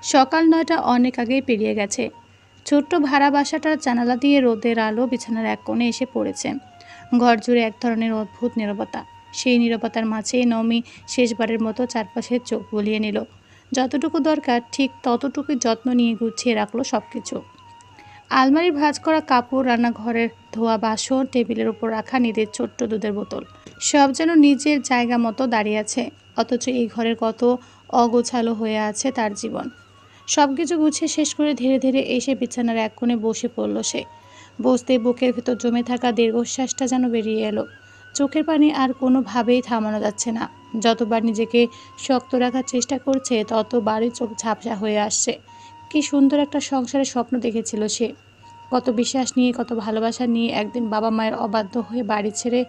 সকাল ৯টা অনেক আগেই পেরিয়ে গেছে। ছোট্ট ভাড়া বাসাটার জানালা দিয়ে রোদের আলো বিছানার এক কোণে এসে পড়েছে। ঘর জুড়ে এক ধরনের অদ্ভুত নীরবতা। সেই নীরবতার মাঝেই নমি শেষবারের মতো চারপাশে চোখ বুলিয়ে নিল। যতটুকু দরকার ঠিক ততটুকুই যত্ন নিয়ে গুছিয়ে রাখলো সবকিছু। আলমারির ভাঁজ করা কাপড়, রান্নাঘরের ধোয়া বাসন, টেবিলের উপর রাখা নিদের ছোট্ট দুধের বোতল, সব যেন নিজের জায়গা মতো দাঁড়িয়ে আছে। অথচ এই ঘরের কত অগোছালো হয়ে আছে তার জীবন। সবকিছু গুছিয়ে শেষ করে ধীরে ধীরে এসে বিছানার এক কোণে বসে পড়ল সে। বসতে বুকের ভেতর জমে থাকা দীর্ঘশ্বাসটা যেন বেরিয়ে এলো। চোখের পানি আর কোনোভাবেই থামানো যাচ্ছে না। যতবার নিজেকে শক্ত রাখার চেষ্টা করছে ততবারই চোখ ঝাপসা হয়ে আসছে। কি সুন্দর একটা সংসারের স্বপ্ন দেখেছিল সে। কত বিশ্বাস নিয়ে, কত ভালোবাসা নিয়ে একদিন বাবা মায়ের অবাধ্য হয়ে বাড়ি ছেড়ে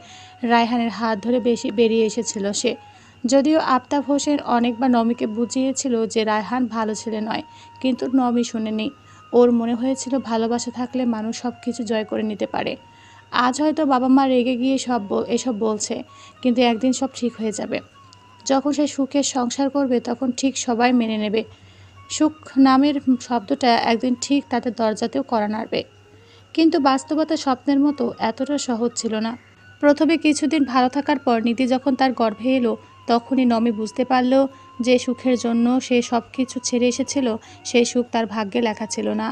রায়হানের হাত ধরে বেরিয়ে এসেছিল সে। যদিও আফতাব হোসেন অনেকবার নমিকে বুঝিয়েছিল যে রায়হান ভালো ছেলে নয়, কিন্তু নমি শোনেনি। ওর মনে হয়েছিল ভালোবাসা থাকলে মানুষ সব কিছু জয় করে নিতে পারে। আজ হয়তো বাবা মা রেগে গিয়ে এসব বলছে, কিন্তু একদিন সব ঠিক হয়ে যাবে। যখন সে সুখের সংসার করবে তখন ঠিক সবাই মেনে নেবে। সুখ নামের শব্দটা একদিন ঠিক তাদের দরজাতেও কড়া নাড়বে। কিন্তু বাস্তবতা স্বপ্নের মতো এতটা সহজ ছিল না। প্রথমে কিছুদিন ভালো থাকার পর নিধি যখন তার গর্ভে এলো, তখনই নমি বুঝতে পারল যে সুখের জন্য সে সব কিছু ছেড়ে এসেছিল, সেই সুখ তার ভাগ্যে লেখা ছিল না।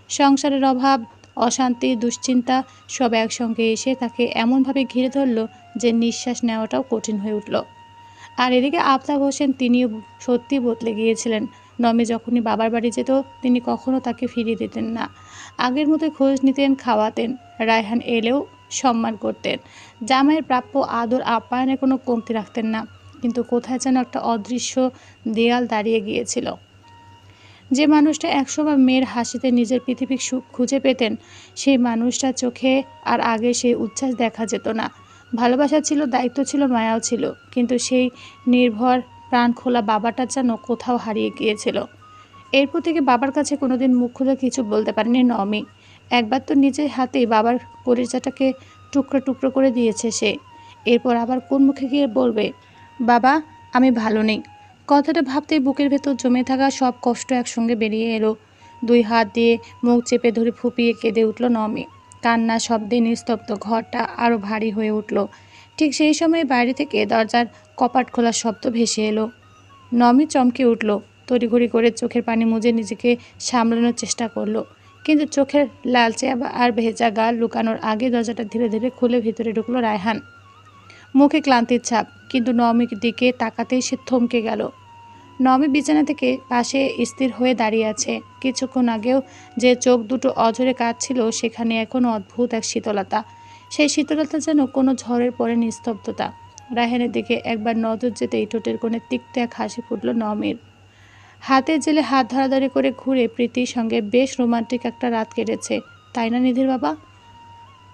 সংসারের অভাব, অশান্তি, দুশ্চিন্তা সব একসঙ্গে এসে তাকে এমনভাবে ঘিরে ধরল যে নিঃশ্বাস নেওয়াটাও কঠিন হয়ে উঠল। আর এদিকে আফতাব হোসেন, তিনিও সত্যি বদলে গিয়েছিলেন। নমি যখনই বাবার বাড়ি যেত তিনি কখনো তাকে ফিরিয়ে দিতেন না। আগের মতোই খোঁজ নিতেন, খাওয়াতেন। রায়হান এলেও সম্মান করতেন। জামাইয়ের প্রাপ্য আদর আপ্যায়নে কোনো কমতি রাখতেন না। কিন্তু কোথায় যেন একটা অদৃশ্য দেয়াল দাঁড়িয়ে গিয়েছিল। যে মানুষটা একসময় মেয়ের হাসিতে নিজের পৃথিবীর সুখ খুঁজে পেতেন, সেই মানুষটার চোখে আর আগে সেই উচ্ছ্বাস দেখা যেত না। ভালোবাসা ছিল, দায়িত্ব ছিল, মায়াও ছিল, কিন্তু সেই নির্ভর প্রাণ খোলা বাবাটা যেন কোথাও হারিয়ে গিয়েছিল। এরপর থেকে বাবার কাছে কোনোদিন মুখ খুলে কিছু বলতে পারেনি নমি। একবার তো নিজের হাতেই বাবার কলিজাটাকে টুকরো টুকরো করে দিয়েছে সে। এরপর আবার কোন মুখে গিয়ে বলবে, বাবা আমি ভালো নেই? কথাটা ভাবতেই বুকের ভেতর জমে থাকা সব কষ্ট একসঙ্গে বেরিয়ে এলো। দুই হাত দিয়ে মুখ চেপে ধরে ফুপিয়ে কেঁদে উঠল নমি। কান্না শব্দে নিস্তব্ধ ঘরটা আরও ভারী হয়ে উঠল। ঠিক সেই সময় বাইরে থেকে দরজার কপাট খোলার শব্দ ভেসে এলো। নমি চমকে উঠল। তড়িঘড়ি করে চোখের পানি মুছে নিজেকে সামলানোর চেষ্টা করলো, কিন্তু চোখের লালচে আর ভেজা গাল লুকানোর আগে দরজাটা ধীরে ধীরে খুলে ভিতরে ঢুকলো রায়হান। মুখে ক্লান্তির ছাপ, কিন্তু নমির দিকে তাকাতেই সে থমকে গেল। নমি বিছানা থেকে পাশে স্থির হয়ে দাঁড়িয়ে আছে। কিছুক্ষণ আগেও যে চোখ দুটো অঝরে কাঁদছিল, সেখানে এখন অদ্ভুত এক শীতলতা। সেই শীতলতা যেন কোনো ঝড়ের পরে নিস্তব্ধতা। রায়হানের দিকে একবার নজর যেতেই ঠোঁটের কোণে তিক্ত এক হাসি ফুটল নমির। হাতে জেলে হাত ধরাধরি করে ঘুরে প্রীতির সঙ্গে বেশ রোমান্টিক একটা রাত কেটেছে, তাই না নিধির বাবা?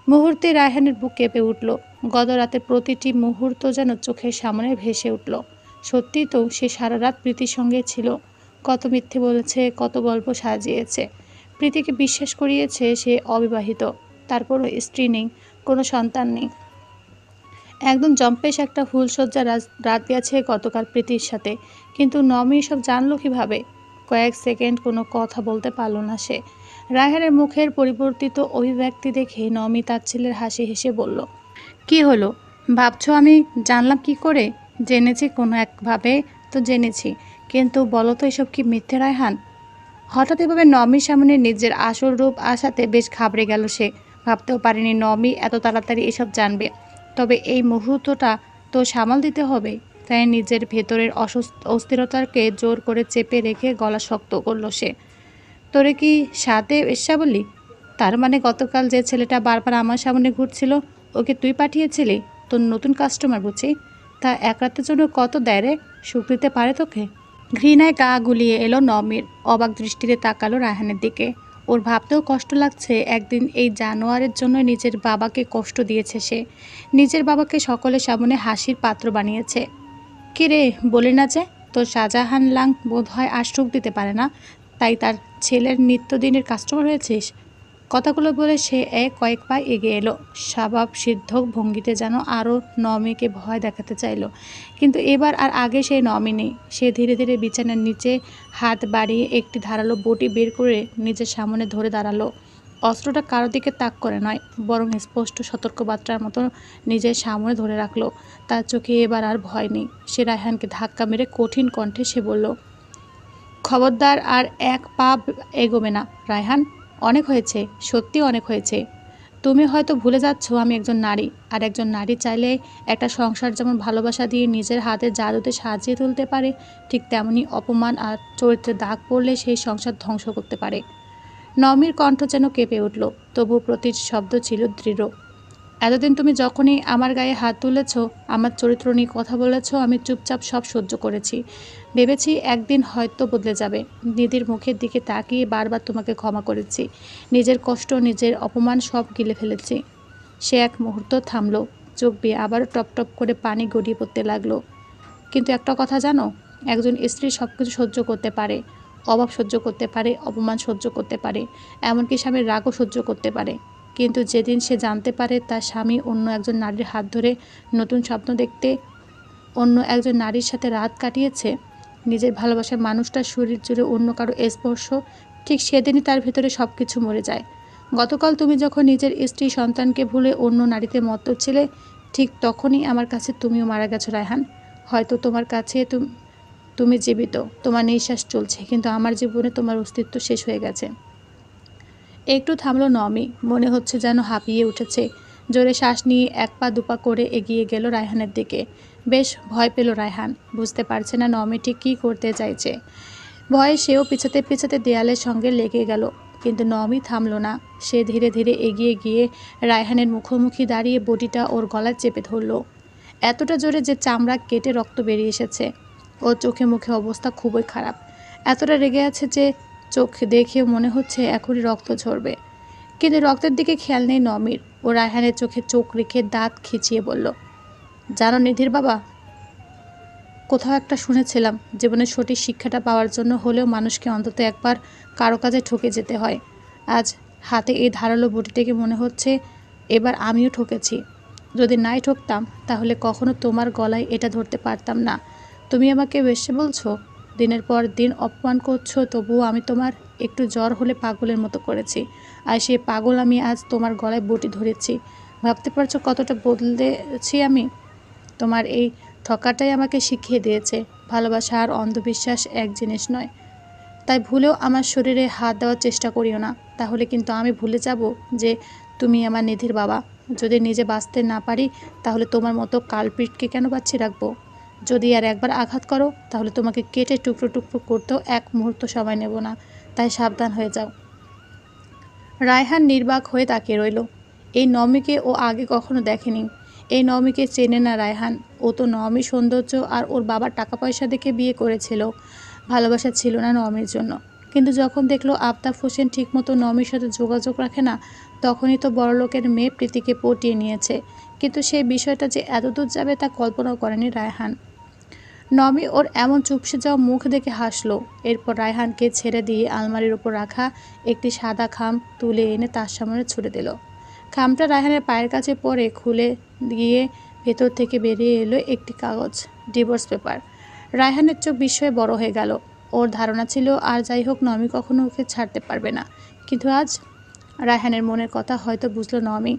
মুহূর্তে রায়হানের বুক কেঁপে উঠল। গত রাতের প্রতিটি মুহূর্ত যেন চোখের সামনে ভেসে উঠল। সত্যিই তো সে সারা রাত প্রীতির সঙ্গে ছিল। কত মিথ্যে বলেছে, কত গল্প সাজিয়েছে। প্রীতিকে বিশ্বাস করিয়েছে সে অবিবাহিত, তারপরও স্ত্রী নেই, কোনো সন্তান নেই। একদম জম্পেশ একটা ফুলশয্যা রাত গেছে গতকাল প্রীতির সাথে। কিন্তু নমি সব জানলো কিভাবে? কয়েক সেকেন্ড কোনো কথা বলতে পারল না সে। রায়হানের মুখের পরিবর্তিত অভিব্যক্তি দেখে নমি তার ছেলের হাসি হেসে বলল, কি হলো? ভাবছো আমি জানলাম কি করে? জেনেছি কোনো একভাবে তো জেনেছি, কিন্তু বলো তো এসব কি মিথ্যে রায়হান? হঠাৎ এভাবে নমির সামনে নিজের আসল রূপ আসাতে বেশ ঘাবড়ে গেল সে। ভাবতেও পারেনি নমি এত তাড়াতাড়ি এসব জানবে। তবে এই মুহূর্তটা তো সামাল দিতে হবে, তাই নিজের ভেতরের অস্থিরতাকে জোর করে চেপে রেখে গলা শক্ত করল সে। তোরে কি সাথে এসা বলি? তার মানে গতকাল যে ছেলেটা বারবার আমার সামনে ঘুরছিল, ওকে তুই পাঠিয়েছিলি? তোর নতুন কাস্টমার বুঝি? তা এক রাতের জন্য কত দেয় রে? সুখ দিতে পারে তোকে? ঘৃণায় গা গুলিয়ে এলো নমির। অবাক দৃষ্টিতে তাকালো রায়হানের দিকে। ওর ভাবতেও কষ্ট লাগছে, একদিন এই জানোয়ারের জন্য নিজের বাবাকে কষ্ট দিয়েছে সে। নিজের বাবাকে সকলের সামনে হাসির পাত্র বানিয়েছে। কি রে, বলি না যে তোর শাহজাহান লাং বোধ হয় আর সুখ দিতে পারে না, তাই তার ছেলের নিত্যদিনের কাস্টমার হয়েছিস? কথাগুলো বলে সে কয়েক পা এগিয়ে এলো, স্বভাব সিদ্ধ ভঙ্গিতে যেন আরও নমিকে ভয় দেখাতে চাইল। কিন্তু এবার আর আগে সেই নমি নেই। সে ধীরে ধীরে বিছানার নিচে হাত বাড়িয়ে একটি ধারালো বটি বের করে নিজের সামনে ধরে দাঁড়ালো। অস্ত্রটা কারো দিকে তাক করে নয়, বরং স্পষ্ট সতর্কবার্তার মতো নিজের সামনে ধরে রাখলো। তার চোখে এবার আর ভয় নেই। সে রায়হানকে ধাক্কা মেরে কঠিন কণ্ঠে সে বলল, খবরদার আর এক পা এগোবে না রায়হান। অনেক হয়েছে, সত্যি অনেক হয়েছে। তুমি হয়তো ভুলে যাচ্ছ আমি একজন নারী, আর একজন নারী চাইলে একটা সংসার যেমন ভালোবাসা দিয়ে নিজের হাতে জাদুতে সাজিয়ে তুলতে পারে, ঠিক তেমনি অপমান আর চরিত্রে দাগ পড়লে সেই সংসার ধ্বংস করতে পারে। নমির কণ্ঠ যেন কেঁপে উঠল, তবু প্রতিটি শব্দ ছিল দৃঢ়। এতদিন তুমি যখনই আমার গায়ে হাত তুলেছ, আমার চরিত্র নিয়ে কথা বলেছ, আমি চুপচাপ সব সহ্য করেছি। ভেবেছি একদিন হয়তো বদলে যাবে। নিধির মুখের দিকে তাকিয়ে বারবার তোমাকে ক্ষমা করেছি। নিজের কষ্ট, নিজের অপমান সব গিলে ফেলেছি। সে এক মুহূর্ত থামল, চোখ বেয়ে আবারও টপ টপ করে পানি গড়িয়ে পড়তে লাগলো। কিন্তু একটা কথা জানো, একজন স্ত্রী সব কিছু সহ্য করতে পারে। অভাব সহ্য করতে পারে, অপমান সহ্য করতে পারে, এমনকি স্বামীর রাগও সহ্য করতে পারে। কিন্তু যেদিন সে জানতে পারে তার স্বামী অন্য একজন নারীর হাত ধরে নতুন স্বপ্ন দেখতে, অন্য একজন নারীর সাথে রাত কাটিয়েছে, নিজের ভালোবাসার মানুষটার শরীর জুড়ে অন্য কারো স্পর্শ, ঠিক সেদিনই তার ভেতরে সব কিছু মরে যায়। গতকাল তুমি যখন নিজের স্ত্রী সন্তানকে ভুলে অন্য নারীতে মত্ত ছিলে, ঠিক তখনই আমার কাছে তুমিও মারা গেছো রায়হান। হয়তো তোমার কাছে তুমি জীবিত, তোমার নিঃশ্বাস চলছে, কিন্তু আমার জীবনে তোমার অস্তিত্ব শেষ হয়ে গেছে। একটু থামলো নমি, মনে হচ্ছে যেন হাঁপিয়ে উঠেছে। জোরে শ্বাস নিয়ে এক পা দুপা করে এগিয়ে গেল রায়হানের দিকে। বেশ ভয় পেল রায়হান, বুঝতে পারছে না নমি ঠিক কী করতে চাইছে। ভয়ে সেও পিছাতে পিছাতে দেয়ালের সঙ্গে লেগে গেল, কিন্তু নমি থামল না। সে ধীরে ধীরে এগিয়ে গিয়ে রায়হানের মুখোমুখি দাঁড়িয়ে বটিটা ওর গলায় চেপে ধরল, এতটা জোরে যে চামড়া কেটে রক্ত বেরিয়ে এসেছে। ওর চোখে মুখে অবস্থা খুবই খারাপ, এতটা রেগে আছে যে চোখ দেখেও মনে হচ্ছে এখনই রক্ত ঝরবে। কিন্তু রক্তের দিকে খেয়াল নেই নমির। ও রায়হানের চোখে চোখ রেখে দাঁত খিচিয়ে বলল, জানো নিধির বাবা, কোথাও একটা শুনেছিলাম জীবনের সঠিক শিক্ষাটা পাওয়ার জন্য হলেও মানুষকে অন্তত একবার কারো কাজে ঠকে যেতে হয়। আজ হাতে এই ধারালো বটি থেকে মনে হচ্ছে এবার আমিও ঠকেছি। যদি নাই ঠকতাম তাহলে কখনো তোমার গলায় এটা ধরতে পারতাম না। তুমি আমাকে বেশ্যা বলছো, দিনের পর দিন অপমান করছো, তবুও আমি তোমার একটু জ্বর হলে পাগলের মতো করেছি। আর সেই পাগল আমি আজ তোমার গলায় বটি ধরেছি। ভাবতে পারছো কতটা বদলেছি আমি? তোমার এই ঠকাটাই আমাকে শিখিয়ে দিয়েছে ভালোবাসা আর অন্ধবিশ্বাস এক জিনিস নয়। তাই ভুলেও আমার শরীরে হাত দেওয়ার চেষ্টা করিও না, তাহলে কিন্তু আমি ভুলে যাব যে তুমি আমার নিধির বাবা। যদি নিজে বাঁচতে না পারি তাহলে তোমার মতো কালপিটকে কেন বাঁচিয়ে রাখবো? যদি আর একবার আঘাত করো তাহলে তোমাকে কেটে টুকরো টুকরো করতেও এক মুহূর্ত সময় নেব না। তাই সাবধান হয়ে যাও। রায়হান নির্বাক হয়ে তাকিয়ে রইল। এই নমিকে ও আগে কখনো দেখেনি। এই নমিকে চেনে না রায়হান। ও তো নমি সৌন্দর্য আর ওর বাবার টাকা পয়সা দেখে বিয়ে করেছিল, ভালোবাসা ছিল না নমির জন্য। কিন্তু যখন দেখলো আফতাব হোসেন ঠিকমতো নমির সাথে যোগাযোগ রাখে না, তখনই তো বড়লোকের মেয়ে প্রীতিকে পটিয়ে নিয়েছে। কিন্তু সেই বিষয়টা যে এতদূর যাবে তা কল্পনাও করেনি রায়হান। নমি ওর এমন চুপসে যাওয়া মুখ দেখে হাসলো। এরপর রায়হানকে ছেড়ে দিয়ে আলমারির ওপর রাখা একটি সাদা খাম তুলে এনে তার সামনে ছুড়ে দিল। খামটা রায়হানের পায়ের কাছে পড়ে খুলে গিয়ে ভেতর থেকে বেরিয়ে এলো একটি কাগজ, ডিভোর্স পেপার। রায়হানের চোখ বিস্ময়ে বড় হয়ে গেল। ওর ধারণা ছিল আর যাই হোক নমি কখনো ওকে ছাড়তে পারবে না, কিন্তু আজ রায়হানের মনের কথা হয়তো বুঝলো নমি।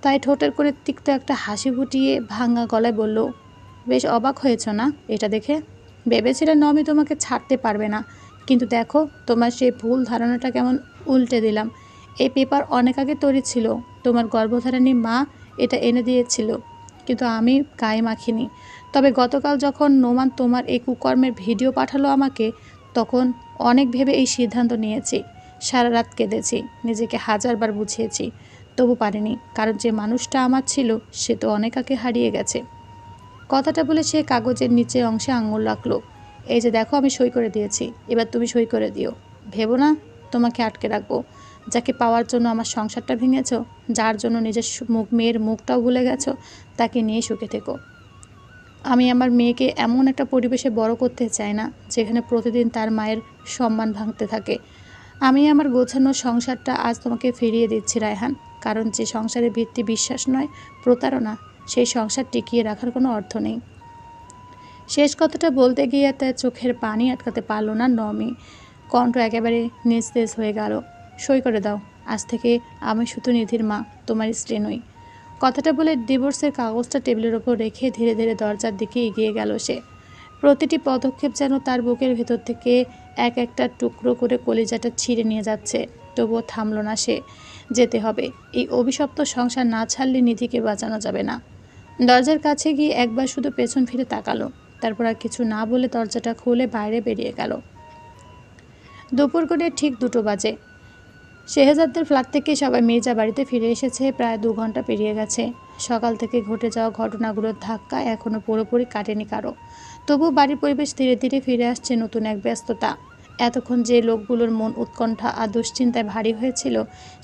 তাই ঠোঁটের করে তিক্ত একটা হাসি ফুটিয়ে ভাঙা গলায় বলল, বেশ অবাক হয়েছ না এটা দেখে? ভেবেছিলে নমি তোমাকে ছাড়তে পারবে না, কিন্তু দেখো তোমার সেই ভুল ধারণাটা কেমন উল্টে দিলাম। এই পেপার অনেক আগে তৈরি ছিল, তোমার গর্ভধারিণী মা এটা এনে দিয়েছিল, কিন্তু আমি গায়ে মাখিনি। তবে গতকাল যখন নোমান তোমার এই কুকর্মের ভিডিও পাঠালো আমাকে, তখন অনেক ভেবে এই সিদ্ধান্ত নিয়েছি। সারা রাত কেঁদেছি, নিজেকে হাজারবার বুঝিয়েছি, তবু পারিনি, কারণ যে মানুষটা আমার ছিল সে তো অনেক আগে হারিয়ে গেছে। কথাটা বলে সে কাগজের নিচে অংশে আঙুল রাখলো। এই যে দেখো আমি সই করে দিয়েছি, এবার তুমি সই করে দিও। ভেবো না তোমাকে আটকে রাখবো। যাকে পাওয়ার জন্য আমার সংসারটা ভেঙেছ, যার জন্য নিজের মেয়ের মুখটাও ভুলে গেছো, তাকে নিয়ে সুখে থেকো। আমি আমার মেয়েকে এমন একটা পরিবেশে বড় করতে চাই না যেখানে প্রতিদিন তার মায়ের সম্মান ভাঙতে থাকে। আমি আমার গোছানো সংসারটা আজ তোমাকে ফিরিয়ে দিচ্ছি রায়হান। কারণ যে সংসারের ভিত্তি বিশ্বাস নয়, প্রতারণা, সেই সংসার টিকিয়ে রাখার কোনো অর্থ নেই। শেষ কথাটা বলতে গিয়ে তার চোখের পানি আটকাতে পারল না নমি। কণ্ঠ একেবারে নিস্তেজ হয়ে গেল। সই করে দাও, আজ থেকে আমি শুধু নিধির মা, তোমার স্ত্রী নই। কথাটা বলে ডিভোর্সের কাগজটা টেবিলের ওপর রেখে ধীরে ধীরে দরজার দিকে এগিয়ে গেল সে। প্রতিটি পদক্ষেপ যেন তার বুকের ভেতর থেকে এক একটা টুকরো করে কলিজাটা ছিঁড়ে নিয়ে যাচ্ছে। তবুও থামল না সে। যেতে হবে, এই অভিশপ্ত সংসার না ছাড়লে নিধিকে বাঁচানো যাবে না। দরজার কাছে গিয়ে একবার শুধু পেছন ফিরে তাকালো, তারপর আর কিছু না বলে দরজাটা খুলে বাইরে বেরিয়ে গেল। দুপুর করে ঠিক 2টো বাজে। শেহজাদদের ফ্ল্যাট থেকে সবাই মির্জা বাড়িতে ফিরে এসেছে। প্রায় 2 ঘন্টা পেরিয়ে গেছে। সকাল থেকে ঘটে যাওয়া ঘটনাগুলোর ধাক্কা এখনও পুরোপুরি কাটেনি কারো। তবু বাড়ির পরিবেশ ধীরে ধীরে ফিরে আসছে নতুন এক ব্যস্ততা। এতক্ষণ যে লোকগুলোর মন উৎকণ্ঠা আর দুশ্চিন্তায় ভারী হয়েছিল,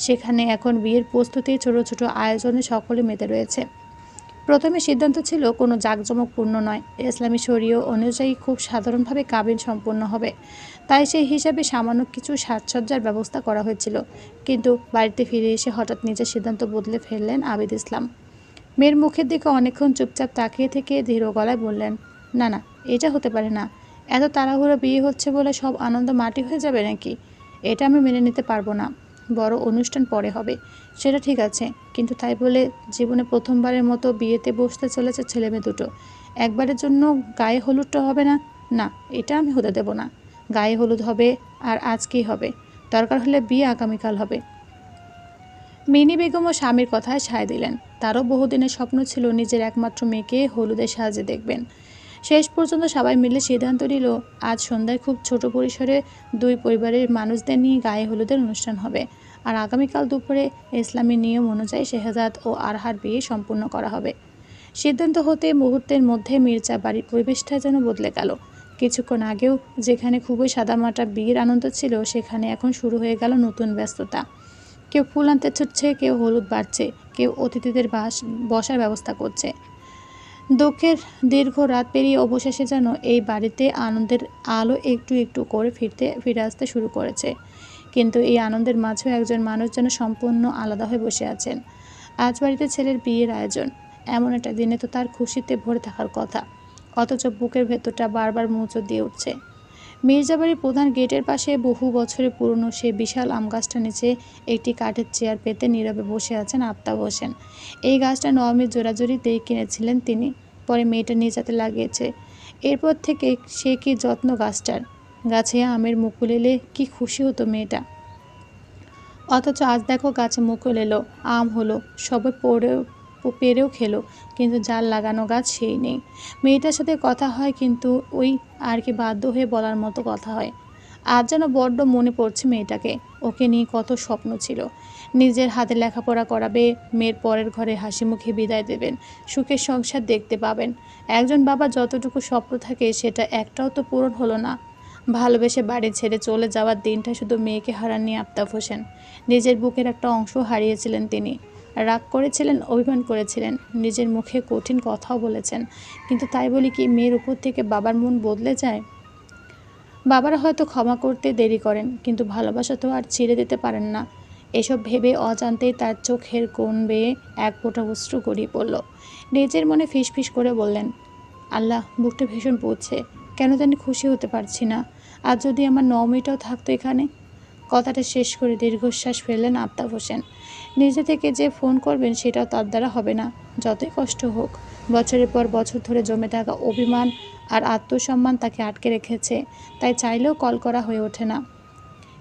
সেখানে এখন বিয়ের প্রস্তুতি, ছোট ছোট আয়োজনে সকলে মেতে রয়েছে। প্রথমে সিদ্ধান্ত ছিল কোনো জাঁকজমকপূর্ণ নয়, ইসলামী শরীয় অনুযায়ী খুব সাধারণভাবে কাবিন সম্পন্ন হবে। তাই সেই হিসাবে সামান্য কিছু সাজসজ্জার ব্যবস্থা করা হয়েছিল। কিন্তু বাড়িতে ফিরে এসে হঠাৎ নিজের সিদ্ধান্ত বদলে ফেললেন আবিদ ইসলাম। মেয়ের মুখের দিকে অনেকক্ষণ চুপচাপ তাকিয়ে থেকে ধীর গলায় বললেন, না না, এটা হতে পারে না। এত তাড়াহুড়ো বিয়ে হচ্ছে বলে সব আনন্দ মাটি হয়ে যাবে নাকি? এটা আমি মেনে নিতে পারবো না। বড় অনুষ্ঠান পরে হবে, সেটা ঠিক আছে, কিন্তু তাই বলে জীবনে প্রথমবারের মতো বিয়েতে বসতে চলেছে ছেলেমেয়ে দুটো, একবারের জন্য গায়ে হলুদটা হবে না? না, এটা আমি হতে দেব না। গায়ে হলুদ হবে, আর আজকেই হবে। দরকার হলে বিয়ে আগামীকাল হবে। মিনি বেগমও স্বামীর কথায় সায় দিলেন। তারও বহুদিনের স্বপ্ন ছিল নিজের একমাত্র মেয়েকে হলুদের সাজে দেখবেন। শেষ পর্যন্ত সবাই মিলে সিদ্ধান্ত নিল আজ সন্ধ্যায় খুব ছোট পরিসরে 2 পরিবারের মানুষদের নিয়ে গায়ে হলুদের অনুষ্ঠান হবে, আর আগামীকাল দুপুরে ইসলামী নিয়ম অনুযায়ী শেহজাদ ও আরহার বিয়ে সম্পূর্ণ করা হবে। সিদ্ধান্ত হতে মুহূর্তের মধ্যে মির্জা বাড়ির পরিবেশটা যেন বদলে গেল। কিছুক্ষণ আগেও যেখানে খুবই সাদামাটা বিয়ের আনন্দ ছিল, সেখানে এখন শুরু হয়ে গেল নতুন ব্যস্ততা। কেউ ফুল আনতে ছুটছে, কেউ হলুদ বাড়ছে, কেউ অতিথিদের বসার ব্যবস্থা করছে। দুঃখের দীর্ঘ রাত পেরিয়ে অবশেষে যেন এই বাড়িতে আনন্দের আলো একটু একটু করে ফিরে আসতে শুরু করেছে। কিন্তু এই আনন্দের মাঝেও একজন মানুষ যেন সম্পূর্ণ আলাদা হয়ে বসে আছেন। আজ বাড়িতে ছেলের বিয়ের আয়োজন, এমন একটা দিনে তো তার খুশিতে ভরে থাকার কথা, অথচ বুকের ভেতরটা বারবার মুচড় দিয়ে উঠছে। মির্জাবাড়ির প্রধান গেটের পাশে বহু বছরের পুরনো সে বিশাল আম গাছটার নিচে একটি কাঠের চেয়ার পেতে নীরবে বসে আছেন আফতাব হোসেন। এই গাছটা নবমীর জোড়াজুড়িতেই কিনেছিলেন তিনি, পরে মেয়েটা নিজ হাতে লাগিয়েছে। এরপর থেকে সে কি যত্ন গাছটার। গাছে আমের মুকুল এলে কি খুশি হতো মেয়েটা। অথচ আজ দেখো গাছে মুকুল এলো, আম হলো, সবে পেরেও খেলো, কিন্তু যার লাগানো গাছ সেই নেই। মেয়েটার সাথে কথা হয়, কিন্তু ওই আর কি বাধ্য হয়ে বলার মতো কথা হয়। আজ যেন বড্ড মনে পড়ছে মেয়েটাকে। ওকে নিয়ে কত স্বপ্ন ছিল। নিজের হাতে লেখাপড়া করাবে, মেয়ের পরের ঘরে হাসি মুখে বিদায় দেবেন, সুখের সংসার দেখতে পাবেন। একজন বাবা যতটুকু স্বপ্ন থাকে সেটা একটাও তো পূরণ হলো না। ভালোবেসে বাড়ি ছেড়ে চলে যাওয়ার দিনটা শুধু মেয়েকে হারাননি আফতাব হোসেন, নিজের বুকের একটা অংশ হারিয়েছিলেন তিনি। রাগ করেছিলেন, অভিমান করেছিলেন, নিজের মুখে কঠিন কথাও বলেছেন, কিন্তু তাই বলি কি মেয়ের উপর থেকে বাবার মন বদলে যায়? বাবারা হয়তো ক্ষমা করতে দেরি করেন, কিন্তু ভালোবাসা তো আর ছেড়ে দিতে পারেন না। এসব ভেবে অজান্তেই তার চোখের কোণ বেয়ে এক ফোঁটা অশ্রু গড়িয়ে পড়ল। নিজের মনে ফিসফিস করে বললেন, আল্লাহ, বুকটা ভীষণ পুড়ছে, কেন জানি খুশি হতে পারছি না। আজ যদি আমার নবমীটাও থাকতো এখানে। কথাটা শেষ করে দীর্ঘশ্বাস ফেললেন আফতাব হোসেন। নিজে থেকে যে ফোন করবেন সেটাও তার দ্বারা হবে না, যতই কষ্ট হোক। বছরের পর বছর ধরে জমে থাকা অভিমান আর আত্মসম্মান তাকে আটকে রেখেছে, তাই চাইলেও কল করা হয়ে ওঠে না।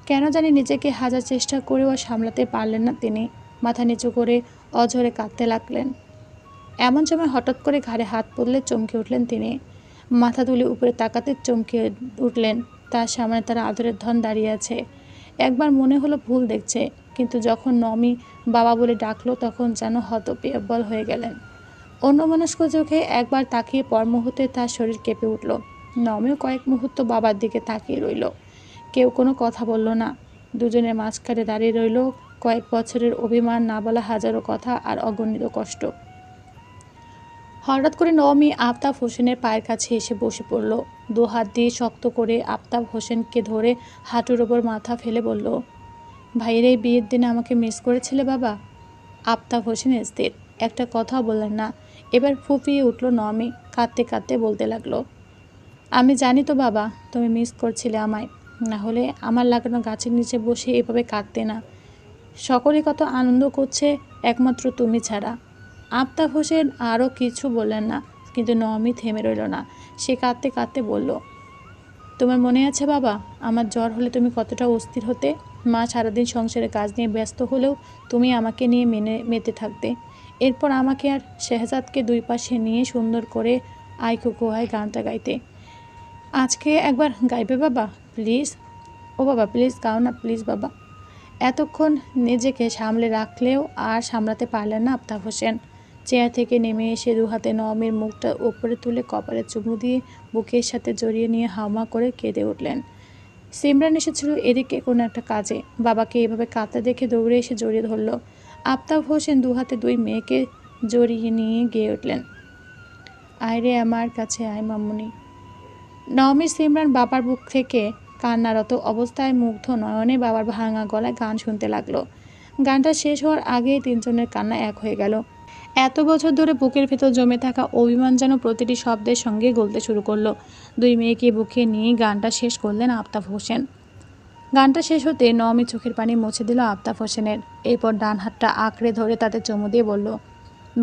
কেন জানি নিজেকে হাজার চেষ্টা করেও আর সামলাতে পারলেন না তিনি। মাথা নিচু করে অঝরে কাঁদতে লাগলেন। এমন সময় হঠাৎ করে ঘাড়ে হাত পড়লে চমকে উঠলেন তিনি। মাথা তুলে উপরে তাকাতে চমকে উঠলেন, তার সামনে তার আদরের ধন দাঁড়িয়ে আছে। একবার মনে হলো ভুল দেখছে, কিন্তু যখন নমি বাবা বলে ডাকলো তখন যেন হতবিহ্বল হয়ে গেলেন। অন্যমনস্ক চোখে একবার তাকিয়ে পর মুহূর্তে তার শরীর কেঁপে উঠল। নমিও কয়েক মুহূর্ত বাবার দিকে তাকিয়ে রইল। কেউ কোনো কথা বলল না। দুজনের মাঝখানে দাঁড়িয়ে রইল কয়েক বছরের অভিমান, না বলা হাজারো কথা আর অগণিত কষ্ট। হঠাৎ করে নবমী আফতাব হোসেনের পায়ের কাছে এসে বসে পড়ল। দু হাত দিয়ে শক্ত করে আফতাব হোসেনকে ধরে হাঁটুর ওপর মাথা ফেলে বলল, ভাইয়ের এই বিয়ের দিনে আমাকে মিস করেছিলে বাবা? আফতাব হোসেন স্থির, একটা কথাও বললেন না। এবার ফুঁপিয়ে উঠল নমি, কাঁদতে কাঁদতে বলতে লাগলো, আমি জানি তো বাবা তুমি মিস করছিলে আমায়, না হলে আমার লাগানো গাছের নিচে বসে এভাবে কাঁদতে না। সকলে কত আনন্দ করছে একমাত্র তুমি ছাড়া। আফতাব হোসেন আরও কিছু বললেন না, কিন্তু নমি থেমে রইল না। সে কাঁদতে কাঁদতে বলল, তোমার মনে আছে বাবা আমার জ্বর হলে তুমি কতটা অস্থির হতে? মা সারাদিন সংসারের কাজ নিয়ে ব্যস্ত হলেও তুমি আমাকে নিয়ে মেতে থাকতে। এরপর আমাকে আর শেহজাদকে দুই পাশে নিয়ে সুন্দর করে আইকো গোহায় গানটা গাইতে। আজকে একবার গাইবে বাবা প্লিজ? ও বাবা প্লিজ গাও না প্লিজ বাবা। এতক্ষণ নিজেকে সামলে রাখলেও আর সামলাতে পারলেন না আফতাব হোসেন। চেয়ার থেকে নেমে এসে দু হাতে নওমের মুখটা উপরে তুলে কপালে চুমু দিয়ে বুকের সাথে জড়িয়ে নিয়ে হাওমা করে কেঁদে উঠলেন। সিমরান এসেছিল এদিকে কোনো একটা কাজে, বাবাকে এভাবে কাঁদতে দেখে দৌড়ে এসে জড়িয়ে ধরল। আফতাব হোসেন দু হাতে দুই মেয়েকে জড়িয়ে নিয়ে গেয়ে উঠলেন, আয় রে আমার কাছে আয় মামুনি। নওমি সিমরান বাবার বুক থেকে কান্নারত অবস্থায় মুগ্ধ নয়নে বাবার ভাঙা গলায় গান শুনতে লাগলো। গানটা শেষ হওয়ার আগেই তিনজনের কান্না এক হয়ে গেল। এত বছর ধরে বুকের ভেতর জমে থাকা অভিমান যেন প্রতিটি শব্দের সঙ্গে গলতে শুরু করলো। দুই মেয়েকে বুকে নিয়ে গানটা শেষ করলেন আফতাব হোসেন। গানটা শেষ হতে নওমি চোখের পানি মুছে দিল আফতাব হোসেনের। এরপর ডান হাতটা আঁকড়ে ধরে তাতে চুমু দিয়ে বলল,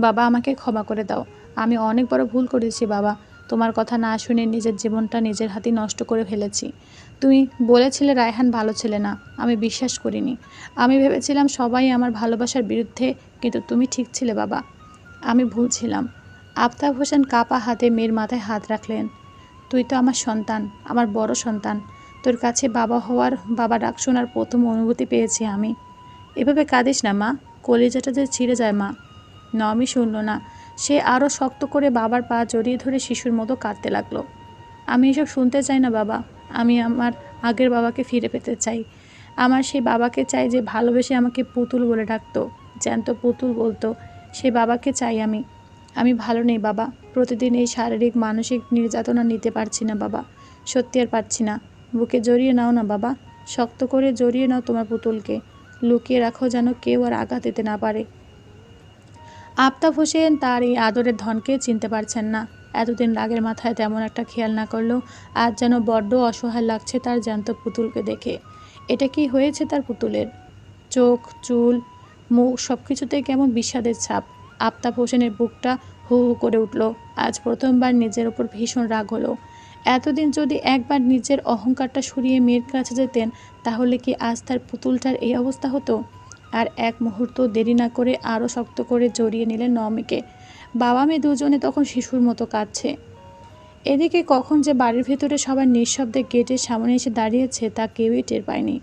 বাবা আমাকে ক্ষমা করে দাও, আমি অনেক বড় ভুল করেছি বাবা। তোমার কথা না শুনে নিজের জীবনটা নিজের হাতে নষ্ট করে ফেলেছি। তুমি বলেছিলে রায়হান ভালো ছেলে না, আমি বিশ্বাস করিনি। আমি ভেবেছিলাম সবাই আমার ভালোবাসার বিরুদ্ধে, কিন্তু তুমি ঠিক ছিলে বাবা, আমি ভুল ছিলাম। আফতাব হোসেন কাপা হাতে মেয়ের মাথায় হাত রাখলেন, তুই তো আমার সন্তান, আমার বড় সন্তান। তোর কাছে বাবা হওয়ার, বাবা ডাক শোনার প্রথম অনুভূতি পেয়েছি আমি। এভাবে কাঁদিস না মা, কলিজাটা যে ছিঁড়ে যায় মা। নমি শুনল না, সে আরও শক্ত করে বাবার পা জড়িয়ে ধরে শিশুর মতো কাঁদতে লাগলো। আমি এসব শুনতে চাই না বাবা, আমি আমার আগের বাবাকে ফিরে পেতে চাই। আমার সেই বাবাকে চাই যে ভালোবেসে আমাকে পুতুল বলে ডাকতো, জ্যান্ত পুতুল বলতো, সেই বাবাকে চাই আমি। আমি ভালো নেই বাবা, প্রতিদিন এই শারীরিক মানসিক নির্যাতনা নিতে পারছি না বাবা, সত্যি আর পারছি না। বুকে জড়িয়ে নাও না বাবা, শক্ত করে জড়িয়ে নাও তোমার পুতুলকে, লুকিয়ে রাখো যেন কেউ আর আঘাত দিতে না পারে। আফতাব হোসেন তার এই আদরের ধনকে চিনতে পারছেন না। এতদিন রাগের মাথায় তেমন একটা খেয়াল না করলেও আজ যেন বড্ড অসহায় লাগছে তার জ্যান্ত পুতুলকে দেখে। এটা কি হয়েছে তার পুতুলের? চোখ, চুল, মুখ সব কিছুতেই কেমন বিষাদের ছাপ। আফতাব হোসেনের বুকটা হু হু করে উঠল। আজ প্রথমবার নিজের ওপর ভীষণ রাগ হলো। এতদিন যদি একবার নিজের অহংকারটা সরিয়ে মেয়ের কাছে যেতেন, তাহলে কি আজ তার পুতুলটার এই অবস্থা হতো? আর এক মুহূর্ত দেরি না করে আরও শক্ত করে জড়িয়ে নিলেন নওমিকে। বাবা মেয়ে দুজনে তখন শিশুর মতো কাঁদছে। এদিকে কখন যে বাড়ির ভেতরে সবার নিঃশব্দে গেটের সামনে এসে দাঁড়িয়েছে তা কেউই টের পায়নি।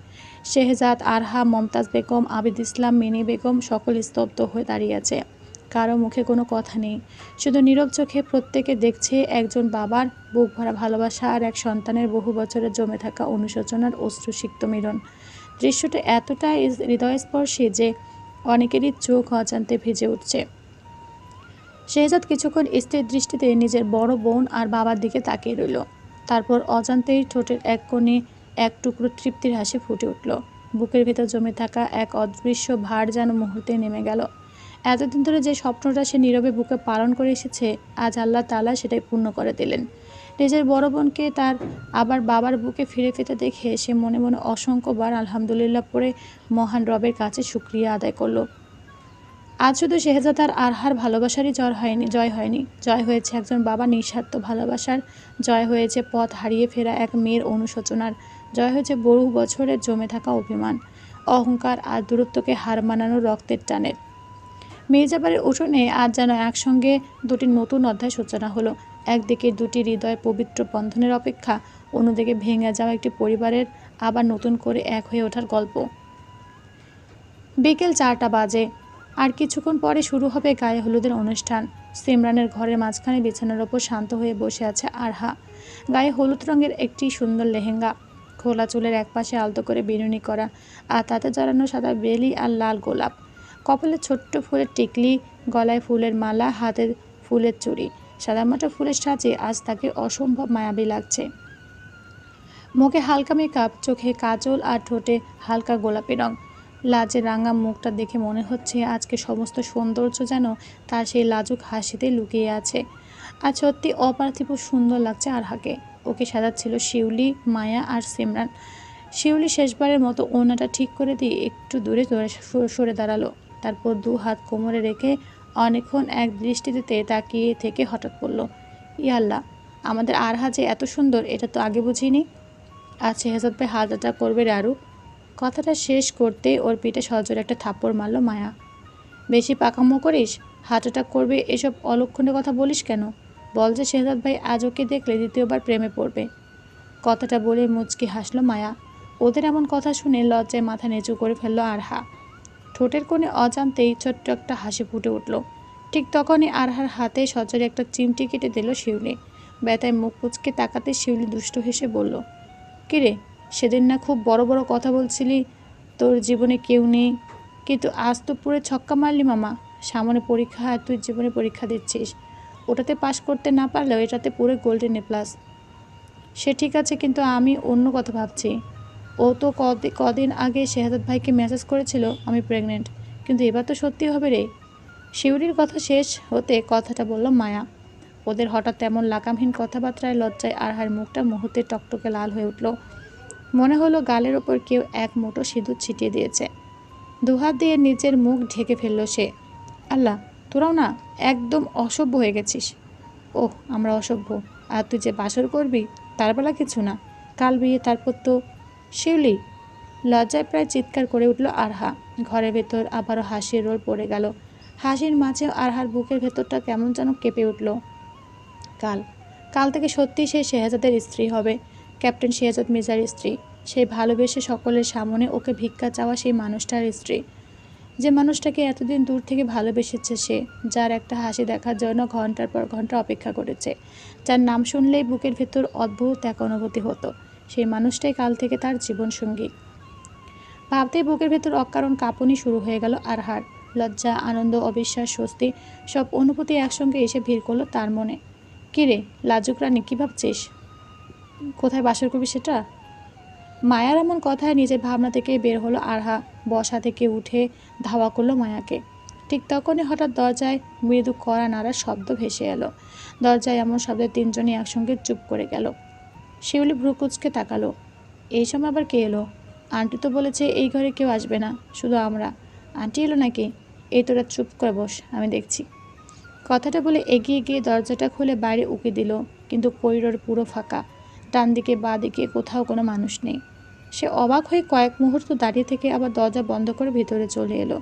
শেহজাদ, আরহা, মমতাজ বেগম, আবিদ ইসলাম, মিনি বেগম সকল স্তব্ধ হয়ে দাঁড়িয়ে আছে। কারো মুখে কোনো কথা নেই, শুধু নীরব চোখে প্রত্যেকে দেখছে একজন বাবার বুক ভরা ভালোবাসা আর এক সন্তানের বহু বছরের জমে থাকা অনুশোচনার অশ্রুসিক্ত মিলন। দৃশ্যটা এতটাই হৃদয়স্পর্শী যে অনেকেরই চোখ অজান্তে ভিজে উঠছে। শেহজাদ কিছুক্ষণ স্থির দৃষ্টিতে নিজের বড় বোন আর বাবার দিকে তাকিয়ে রইল। তারপর অজান্তেই ঠোঁটের এক কোণে এক টুকরো তৃপ্তির হাসি ফুটে উঠল। বুকের ভেতর জমে থাকা এক অদৃশ্য ভার যেন মুহূর্তে নেমে গেল। এতদিন ধরে যে স্বপ্নটা সে নীরবে বুকে পালন করে এসেছে, আজ আল্লাহ তাআলা সেটাই পূর্ণ করে দিলেন। নিজের বড় বোনকে তার আবার বাবার বুকে ফিরে পেতে দেখে সে মনে মনে অসংখ্যবার আলহামদুলিল্লাহ পড়ে মহান রবের কাছে শুকরিয়া আদায় করল। আজ শুধু শেহজাদ আর আরহার ভালোবাসারই জয় হয়নি, জয় হয়েছে একজন বাবা নিঃস্বার্থ ভালোবাসার, জয় হয়েছে পথ হারিয়ে ফেরা এক মেয়ের অনুশোচনার, জয় হয়েছে বহু বছরের জমে থাকা অভিমান, অহংকার আর দূরত্বকে হার মানানো রক্তের টানের। মির্জাবাড়ির উঠোনে আজ যেন একসঙ্গে দুটি নতুন অধ্যায় সূচনা হলো। একদিকে দুটি হৃদয় পবিত্র বন্ধনের অপেক্ষা, অন্যদিকে ভেঙে যাওয়া একটি পরিবারের আবার নতুন করে এক হয়ে ওঠার গল্প। বিকেল 4টা বাজে। আর কিছুক্ষণ পরে শুরু হবে গায়ে হলুদের অনুষ্ঠান। সিমরানের ঘরের মাঝখানে বিছানার ওপর শান্ত হয়ে বসে আছে আরহা। গায়ে হলুদ রঙের একটি সুন্দর লেহেঙ্গা, খোলা চুলের একপাশে আলতো করে বিনুনি করা, আর তাতে জড়ানো সাদা বেলি আর লাল গোলাপ। কপালে ছোট্ট ফুলের টিকলি, গলায় ফুলের মালা, হাতে ফুলের চুড়ি। সাদামাটা ফুলের সাজে আজ তাকে অসম্ভব মায়াবী লাগছে। মুখে হালকা মেকআপ, চোখে কাজল আর ঠোঁটে হালকা গোলাপি রং। লাজে রাঙা মুখটা দেখে মনে হচ্ছে আজকে সমস্ত সৌন্দর্য যেন তার সেই লাজুক হাসিতে লুকিয়ে আছে। আর সত্যি অপার্থিব সুন্দর লাগছে আরহাকে। ওকে সাজাচ্ছিল শিউলি, মায়া আর সিমরান। শিউলি শেষবারের মতো ওড়নাটা ঠিক করে দিয়ে একটু দূরে সরে দাঁড়ালো। তারপর 2 হাত কোমরে রেখে অনেকক্ষণ এক দৃষ্টিতে তাকিয়ে থেকে হঠাৎ বলল, ইয়াল্লা, আমাদের আরহা যে এত সুন্দর এটা তো আগে বুঝিনি। আজ শেহজাদ ভাই হাজারটা করবে রে আরু। কথাটা শেষ করতেই ওর পিঠে সজোরে একটা থাপ্পড় মারল মায়া। বেশি পাকামো করিস, হার্ট অ্যাটাক করবে এসব অলক্ষণের কথা বলিস কেন? বল যে শেহজাদ ভাই আজ ওকে দেখলে দ্বিতীয়বার প্রেমে পড়বে। কথাটা বলে মুচকি হাসল মায়া। ওদের এমন কথা শুনে লজ্জায় মাথা নিচু করে ফেলল আরহা। ঠোঁটের কোণে অজান্তেই ছোট্ট একটা হাসি ফুটে উঠল। ঠিক তখনই আরহার হাতে সজোরে একটা চিমটি কেটে দিল শিউলি। ব্যথায় মুখ কুচকে তাকাতে শিউলি দুষ্ট হেসে বলল, কিরে, সেদিন না খুব বড় বড় কথা বলছিলি তোর জীবনে কেউ নেই, কিন্তু আজ তো পুরো ছক্কা মারলি মামা। সামনে পরীক্ষা আর তুই জীবনে পরীক্ষা দিচ্ছিস। ওটাতে পাশ করতে না পারলেও এটাতে পুরো গোল্ডেন এ প্লাস। সে ঠিক আছে, কিন্তু আমি অন্য কথা ভাবছি। ও তো কদিন আগে শেহজাদ ভাইকে মেসেজ করেছিল আমি প্রেগনেন্ট, কিন্তু এবার তো সত্যি হবে রে। শিউরির কথা শেষ হতে কথাটা বলল মায়া। ওদের হঠাৎ তেমন লাগামহীন কথাবার্তায় লজ্জায় আরহার মুখটা মুহূর্তে টকটকে লাল হয়ে উঠল। মনে হলো গালের ওপর কেউ এক মুঠো সিঁদুর ছিটিয়ে দিয়েছে। দুহাত দিয়ে নিজের মুখ ঢেকে ফেলল সে। আল্লাহ, তোরাও না একদম অসভ্য হয়ে গেছিস। ওহ, আমরা অসভ্য? আর তুই যে বাসর করবি তার বেলা কিছু না, কাল বিয়ে, তারপর তো। শিউলি! লজ্জায় প্রায় চিৎকার করে উঠল আরহা। ঘরের ভেতর আবারও হাসির রোল পড়ে গেল। হাসির মাঝেও আরহার বুকের ভেতরটা কেমন যেন কেঁপে উঠল। কাল কাল থেকে সত্যিই সে শেহজাদের স্ত্রী হবে, ক্যাপ্টেন শেহজাদ মির্জার স্ত্রী। সেই ভালোবেসে সকলের সামনে ওকে ভিক্ষা চাওয়া সেই মানুষটার স্ত্রী, যে মানুষটাকে এতদিন দূর থেকে ভালোবেসেছে সে, যার একটা হাসি দেখার জন্য ঘন্টার পর ঘন্টা অপেক্ষা করেছে, যার নাম শুনলেই বুকের ভেতর অদ্ভুত এক অনুভূতি হতো। সেই মানুষটাই কাল থেকে তার জীবনসঙ্গী। ভাবতেই বুকের ভেতর অকারণ কাঁপুনি শুরু হয়ে গেল আরহার। লজ্জা, আনন্দ, অবিশ্বাস, স্বস্তি সব অনুভূতি একসঙ্গে এসে ভিড় করলো তার মনে। কিরে লাজুক রানী, কী ভাবছিস? কোথায় বাসর করবি সেটা? মায়ার এমন কথায় নিজের ভাবনা থেকে বের হলো আরহা। বসা থেকে উঠে ধাওয়া করলো মায়াকে। ঠিক তখনই হঠাৎ দরজায় মৃদু কড়া নাড়ার শব্দ ভেসে এলো। দরজায় এমন শব্দে তিনজনই একসঙ্গে চুপ করে গেল। শিউলি ভ্রু কুচকে তাকালো। এই সময় আবার কে এলো? আন্টি তো বলেছে এই ঘরে কেউ আসবে না, শুধু আমরা। আন্টি এলো নাকি? এই তোরা চুপ করে বস, আমি দেখছি। কথাটা বলে এগিয়ে গিয়ে দরজাটা খুলে বাইরে উকি দিল, কিন্তু করিডোর পুরো ফাঁকা। ডান দিকে বাঁ দিকে কোথাও কোনো মানুষ নেই। সে অবাক হয়ে কয়েক মুহূর্ত দাঁড়িয়ে থেকে আবার দরজা বন্ধ করে ভিতরে চলে এলো।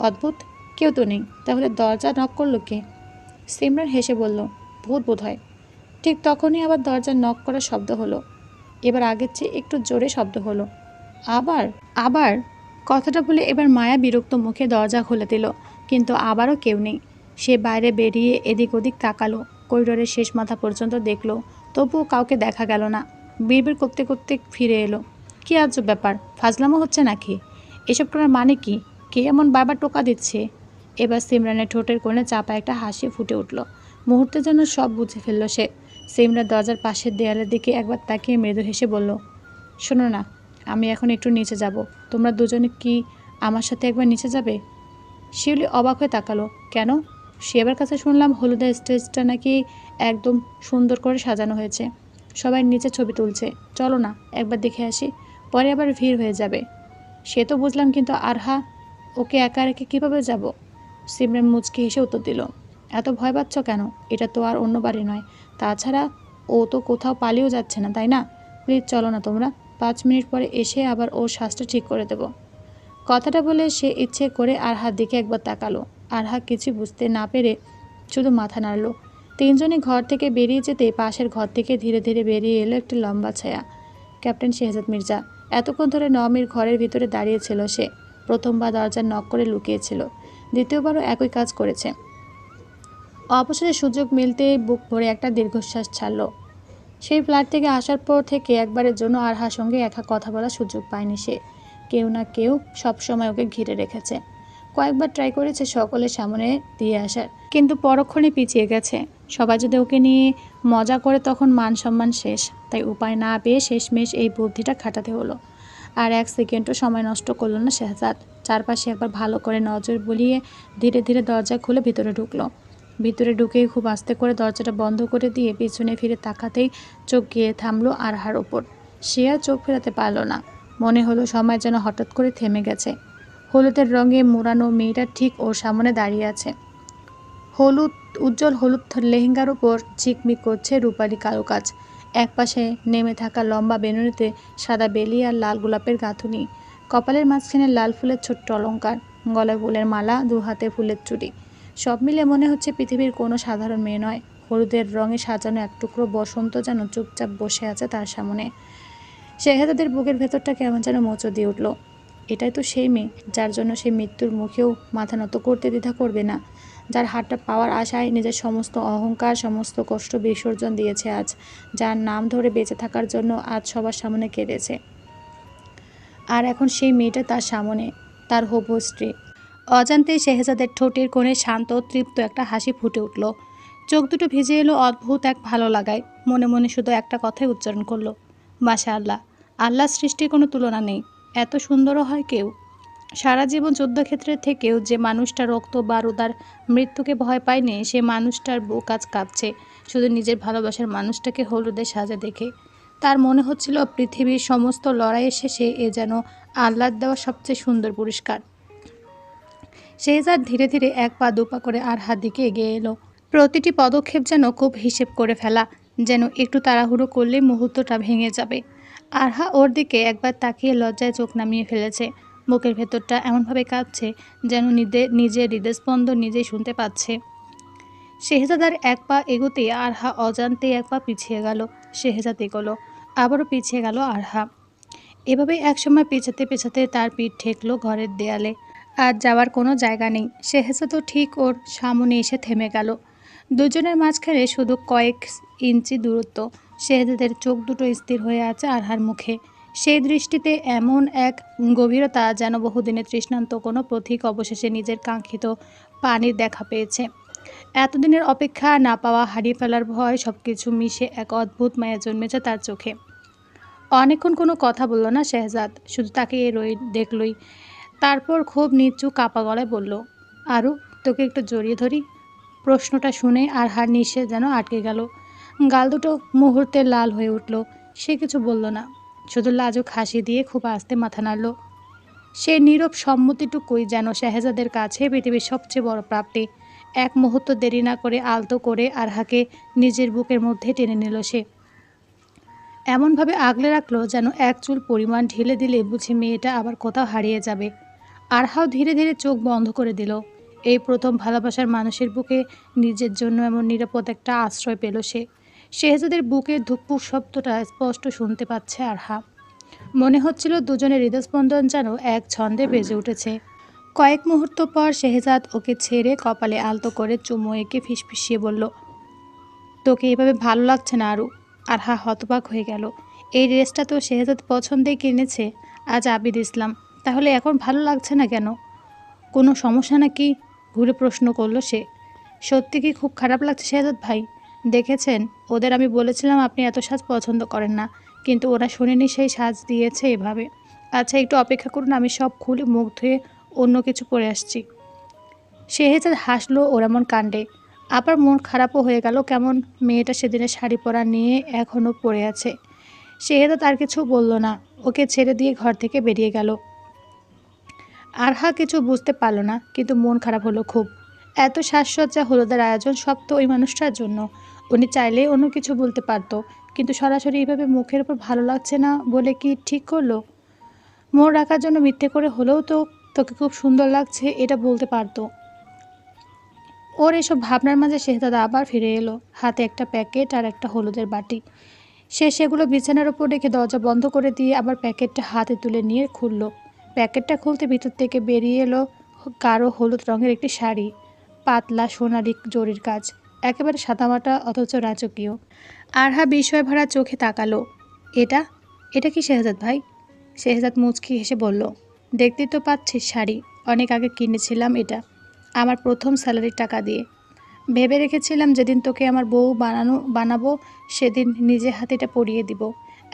অদ্ভুত, কেউ তো নেই, তাহলে দরজা নক করলো কে? সিমরান হেসে বলল, ভূত বোধ হয়। ঠিক তখনই আবার দরজা নক করার শব্দ হলো। এবার আগের চেয়ে একটু জোরে শব্দ হলো। আবার আবার কথাটা বলে এবার মায়া বিরক্ত মুখে দরজা খুলে দিল, কিন্তু আবারও কেউ নেই। সে বাইরে বেরিয়ে এদিক ওদিক তাকালো, করিডোরের শেষ মাথা পর্যন্ত দেখলো, তবুও কাউকে দেখা গেল না। বিড়বিড় করতে করতে ফিরে এলো। কী আজব ব্যাপার, ফাজলামো হচ্ছে নাকি? এসব করার মানে কি? কে এমন বারবার টোকা দিচ্ছে? এবার সিমরানের ঠোঁটের কোণে চাপা একটা হাসি ফুটে উঠল। মুহূর্তে যেন সব বুঝে ফেলল সে। সিমরান দরজার পাশের দেয়ালের দিকে একবার তাকিয়ে মৃদু হেসে বলল, শোনো না, আমি এখন একটু নিচে যাব, তোমরা দুজনে কি আমার সাথে একবার নিচে যাবে? শিউলি অবাক হয়ে তাকালো। কেন? সেবার কাছে শুনলাম হলুদের স্টেজটা নাকি একদম সুন্দর করে সাজানো হয়েছে, সবাই নিচে ছবি তুলছে। চলো না, একবার দেখে আসি, পরে আবার ভিড় হয়ে যাবে। সে তো বুঝলাম, কিন্তু আরহা, ওকে একা রেখে কীভাবে যাব? সিমরান মুচকি হেসে উত্তর দিল, এত ভয় পাচ্ছ কেন? এটা তো আর অন্য বাড়ি নয়। তাছাড়া ও তো কোথাও পালিয়েও যাচ্ছে না, তাই না? প্লিজ চলো না তোমরা, 5 মিনিট পরে এসে আবার ওর শ্বাসটা ঠিক করে দেব। কথাটা বলে সে ইচ্ছে করে আরহার দিকে একবার তাকালো। আরহা কিছু বুঝতে না পেরে শুধু মাথা নাড়ল। তিনজনই ঘর থেকে বেরিয়ে যেতে পাশের ঘর থেকে ধীরে ধীরে বেরিয়ে এলো একটি লম্বা ছায়া। ক্যাপ্টেন শেহজাদ মির্জা। এতক্ষণ ধরে নমির ঘরের ভিতরে দাঁড়িয়েছিল সে। প্রথমবার দরজার নক করে লুকিয়েছিল, দ্বিতীয়বারও একই কাজ করেছে। অবশেষে সুযোগ মিলতেই বুক ভরে একটা দীর্ঘশ্বাস ছাড়ল। সেই ফ্ল্যাট থেকে আসার পর থেকে একবারের জন্য আরহার সঙ্গে একা কথা বলার সুযোগ পায়নি সে। কেউ না কেউ সবসময় ওকে ঘিরে রেখেছে। কয়েকবার ট্রাই করেছে সকলের সামনে দিয়ে আসার, কিন্তু পরক্ষণে পিছিয়ে গেছে। সবাই যদি ওকে নিয়ে মজা করে তখন মান সম্মান শেষ। তাই উপায় না পেয়ে শেষমেশ এই বুদ্ধিটা খাটাতে হলো। আর এক সেকেন্ডও সময় নষ্ট করল না শেহজাদ। চারপাশে একবার ভালো করে নজর বুলিয়ে ধীরে ধীরে দরজা খুলে ভিতরে ঢুকলো। ভিতরে ঢুকেই খুব আস্তে করে দরজাটা বন্ধ করে দিয়ে পিছনে ফিরে তাকাতেই চোখ গিয়ে থামলো আরহার ওপর। সে আর চোখ ফেরাতে পারল না। মনে হলো সময় যেন হঠাৎ করে থেমে গেছে। হলুদের রঙে মোড়ানো মেয়েটা ঠিক ওর সামনে দাঁড়িয়ে আছে। উজ্জ্বল হলুদ লেহেঙ্গার উপর ঝিকমিক করছে রূপালি কারুকাজ। একপাশে নেমে থাকা লম্বা বেনুনিতে সাদা বেলি আর লাল গোলাপের গাঁথুনি। কপালের মাঝখানে লাল ফুলের ছোট্ট অলংকার, গলায় ফুলের মালা, দু হাতে ফুলের চুড়ি। সব মিলে মনে হচ্ছে পৃথিবীর কোনো সাধারণ মেয়ে নয়। হলুদের রঙে সাজানো এক টুকরো বসন্ত যেন চুপচাপ বসে আছে তার সামনে। শেহজাদের বুকের ভেতরটা কেমন যেন মোচড় দিয়ে উঠল। এটাই তো সেই মেয়ে যার জন্য সে মৃত্যুর মুখেও মাথা নত করতে দ্বিধা করবে না, যার হাতটা পাওয়ার আশায় নিজের সমস্ত অহংকার, সমস্ত কষ্ট বিসর্জন দিয়েছে আজ, যার নাম ধরে বেঁচে থাকার জন্য আজ সবার সামনে কেঁদেছে। আর এখন সেই মেয়েটা তার সামনে, তার হবু স্ত্রী। অজান্তেই শেহজাদের ঠোঁটের কোণে শান্ত তৃপ্ত একটা হাসি ফুটে উঠল। চোখ দুটো ভিজে এলো অদ্ভুত এক ভালো লাগায়। মনে মনে শুধু একটা কথাই উচ্চারণ করলো, মাশাআল্লাহ। আল্লাহর সৃষ্টির কোনো তুলনা নেই। এত সুন্দরও হয় কেউ। সারা জীবন যুদ্ধক্ষেত্রের থেকেও যে মানুষটা রক্ত বারুদ আর মৃত্যুকে ভয় পায়নি, সে মানুষটার বুক আজ কাঁপছে শুধু নিজের ভালোবাসার মানুষটাকে হলুদের সাজে দেখে। তার মনে হচ্ছিল পৃথিবীর সমস্ত লড়াইয়ের শেষে এ যেন আল্লাহর দেওয়া সবচেয়ে সুন্দর পুরস্কার। শেহজাদ ধীরে ধীরে এক পা দুপা করে আরহার দিকে এগিয়ে এলো। প্রতিটি পদক্ষেপ যেন খুব হিসেব করে ফেলা, যেন একটু তাড়াহুড়ো করলেই মুহূর্তটা ভেঙে যাবে। আরহা ওর দিকে একবার তাকিয়ে লজ্জায় চোখ নামিয়ে ফেলেছে। বুকের ভেতরটা এমনভাবে কাঁপছে যেন নিজের হৃদস্পন্দন নিজেই শুনতে পাচ্ছে। শেহজাদার এক পা এগোতে আরহা অজান্তে এক পা পিছিয়ে গেল। শেহজাদ এগোলো, আবারও পিছিয়ে গেল আরহা। এভাবে একসময় পেছাতে পেছাতে তার পিঠ ঠেকলো ঘরের দেয়ালে। আর যাওয়ার কোনো জায়গা নেই। শেহজাদও ঠিক ওর সামনে এসে থেমে গেল। দুজনের মাঝখানে শুধু কয়েক ইঞ্চি দূরত্ব। শেহজাদের চোখ দুটো স্থির হয়ে আছে আরহার মুখে। সেই দৃষ্টিতে এমন এক গভীরতা যেন বহুদিনের তৃষ্ণান্ত কোনো পথিক অবশেষে নিজের কাঙ্ক্ষিত পানির দেখা পেয়েছে। এতদিনের অপেক্ষা, না পাওয়া, হারিয়ে ফেলার ভয় সবকিছু মিশে এক অদ্ভুত মায়া জন্মেছে তার চোখে। অনেকক্ষণ কোনো কথা বলল না শেহজাদ, শুধু তাকিয়ে দেখলই। তারপর খুব নিচু কাপা গলায় বলল, আরু, তোকে একটু জড়িয়ে ধরি। প্রশ্নটা শুনে আরহার নিঃশ্বাস যেন আটকে গেল। গাল দুটো মুহূর্তে লাল হয়ে উঠল। সে কিছু বলল না, শুধু লাজুক হাসি দিয়ে খুব আস্তে মাথা নাড়ল। সে নীরব সম্মতিটুকুই যেন শেহজাদের কাছে পৃথিবীর সবচেয়ে বড় প্রাপ্তি। এক মুহূর্ত দেরি না করে আলতো করে আরহাকে নিজের বুকের মধ্যে টেনে নিল সে। এমনভাবে আগলে রাখলো যেন এক চুল পরিমাণ ঢেলে দিলে বুঝি মেয়েটা আবার কোথাও হারিয়ে যাবে। আরহাও ধীরে ধীরে চোখ বন্ধ করে দিল। এই প্রথম ভালোবাসার মানুষের বুকে নিজের জন্য এমন নিরাপদ একটা আশ্রয় পেল সে। শেহজাদের বুকের ধুকপুক শব্দটা স্পষ্ট শুনতে পাচ্ছে আরহা। মনে হচ্ছিল দুজনের হৃদস্পন্দন যেন এক ছন্দে বেজে উঠেছে। কয়েক মুহূর্ত পর শেহজাদ ওকে ছেড়ে কপালে আলতো করে চুমু এঁকে ফিসফিসিয়ে বলল, তোকে এভাবে ভালো লাগছে না আরু? আরহা হতবাক হয়ে গেল। এই ড্রেসটা তো শেহজাদ পছন্দেই কিনেছে আজ আবিদ ইসলাম, তাহলে এখন ভালো লাগছে না কেন? কোনো সমস্যা নাকি? ঘুরে প্রশ্ন করলো সে। সত্যি কি খুব খারাপ লাগছে শেহজাদ ভাই? দেখেছেন, ওদের আমি বলেছিলাম আপনি এত সাজ পছন্দ করেন না, কিন্তু ওরা শোনেনি, সেই সাজ দিয়েছে এভাবে। আচ্ছা একটু অপেক্ষা করুন, আমি সব খুলে মুখ ধুয়ে অন্য কিছু পরে আসছি। শেহজাদ হাসলো ওর এমন কাণ্ডে। আবার মন খারাপও হয়ে গেল কেমন। মেয়েটা সেদিনের শাড়ি পরা নিয়ে এখনও পড়ে আছে। শেহজাদ আর কিছু বলল না, ওকে ছেড়ে দিয়ে ঘর থেকে বেরিয়ে গেল। আরহা কিছু বুঝতে পারল না, কিন্তু মন খারাপ হলো খুব। এত সাজসজ্জা, হলুদের আয়োজন সব তো ওই মানুষটার জন্য। উনি চাইলেই অন্য কিছু বলতে পারতো, কিন্তু সরাসরি এইভাবে মুখের উপর ভালো লাগছে না বলে কি ঠিক করলো? মন রাখার জন্য মিথ্যে করে হলেও তো তোকে খুব সুন্দর লাগছে এটা বলতে পারতো। ওর এসব ভাবনার মাঝে শেহজাদ আবার ফিরে এলো, হাতে একটা প্যাকেট আর একটা হলুদের বাটি। সে সেগুলো বিছানার ওপর রেখে দরজা বন্ধ করে দিয়ে আবার প্যাকেটটা হাতে তুলে নিয়ে খুলল। প্যাকেটটা খুলতে ভিতর থেকে বেরিয়ে এলো গাঢ় হলুদ রঙের একটি শাড়ি, পাতলা সোনালি জরির কাজ, একেবারে সাদামাটা অথচ রাজকীয়। আরহা বিস্ময় ভরা চোখে তাকালো। এটা এটা কি শেহজাদ ভাই? শেহজাদ মুচকি হেসে বলল, দেখতেই তো পাচ্ছিস শাড়ি, অনেক আগে কিনেছিলাম এটা আমার প্রথম স্যালারির টাকা দিয়ে। ভেবে রেখেছিলাম যেদিন তোকে আমার বউ বানাবো সেদিন নিজে হাতে এটা পরিয়ে দিব।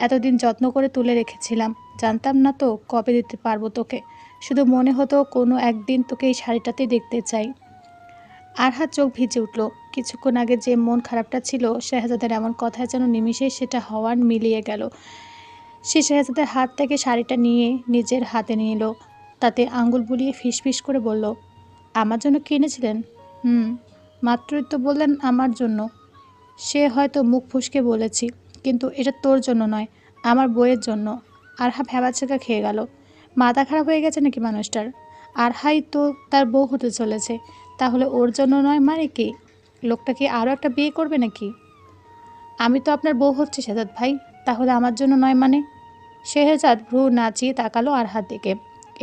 এতদিন যত্ন করে তুলে রেখেছিলাম, জানতাম না তো কবে দিতে পারবো তোকে। শুধু মনে হতো কোনো একদিন তোকে এই শাড়িটাতেই দেখতে চাই। আরহার চোখ ভিজে উঠল। কিছুক্ষণ আগে যে মন খারাপটা ছিল, শেহজাদের এমন কথায় যেন নিমিষেই সেটা হওয়ার মিলিয়ে গেল। সে শেহজাদের হাত থেকে শাড়িটা নিয়ে নিজের হাতে নিল, তাতে আঙ্গুল বুলিয়ে ফিসফিস করে বলল, আমার জন্য কিনেছিলেন? হুম, মাত্রই তো বললেন আমার জন্য। সে হয়তো মুখ ফুসকে বলেছি, কিন্তু এটা তোর জন্য নয়, আমার বইয়ের জন্য। আরহা ভ্যাবাচ্যাকা খেয়ে গেল। মাথা খারাপ হয়ে গেছে নাকি মানুষটার? আরহাই তো তার বউ হতে চলেছে, তাহলে ওর জন্য নয় মানে কি? লোকটা কি আরও একটা বিয়ে করবে নাকি? আমি তো আপনার বউ হচ্ছি শেহজাদ ভাই, তাহলে আমার জন্য নয় মানে? শেহজাদ ভ্রু নাচিয়ে তাকালো আরহার দিকে,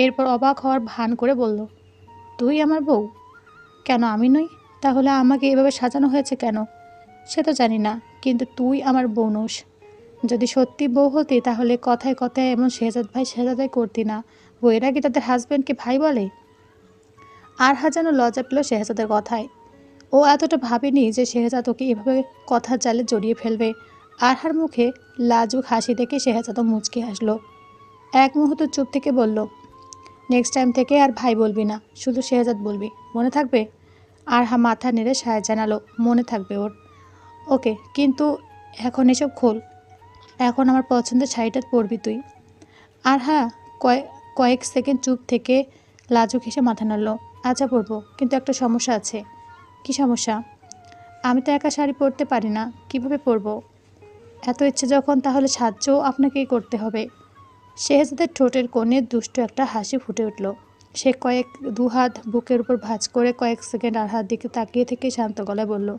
এরপর অবাক হওয়ার ভান করে বলল, তুই আমার বউ? কেন আমি নই? তাহলে আমাকে এভাবে সাজানো হয়েছে কেন? সে তো জানি না, কিন্তু তুই আমার বউ নোস। যদি সত্যি বউ হতি তাহলে কথায় কথায় এমন শেহজাদ ভাই শেহজাদ ভাই করতি না। বউয়েরা কি তাদের হাজব্যান্ডকে ভাই বলে? আরহা যেন লজ্জা পেল শেহজাদের কথায়। ও এতটা ভাবেনি যে শেহজাদ ওকে এভাবে কথার জালে জড়িয়ে ফেলবে। আরহার মুখে লাজুক হাসি দেখে শেহজাদও মুচকি হাসলো। এক মুহূর্ত চুপ থেকে বলল, নেক্সট টাইম থেকে আর ভাই বলবি না, শুধু শেহজাদ বলবি, মনে থাকবে? আরহা মাথা নেড়ে সায় জানালো, মনে থাকবে ওর। ওকে, কিন্তু এখন এসব খোল। এখন আমার পছন্দের শাড়িটা পরবি তুই। আরহা কয়েক সেকেন্ড চুপ থেকে লাজুক হেসে মাথা নাড়ল। আচ্ছা পরবো, কিন্তু একটা সমস্যা আছে। কি সমস্যা? আমি তো একা শাড়ি পরতে পারি না, কিভাবে পরবো? এত ইচ্ছে যখন, তাহলে সাহায্যও আপনাকেই করতে হবে। শেহজাদের ঠোঁটের কোণে দুষ্ট একটা হাসি ফুটে উঠল। সে দুহাত বুকের উপর ভাঁজ করে কয়েক সেকেন্ড আরহার দিকে তাকিয়ে থেকে শান্ত গলায় বলল,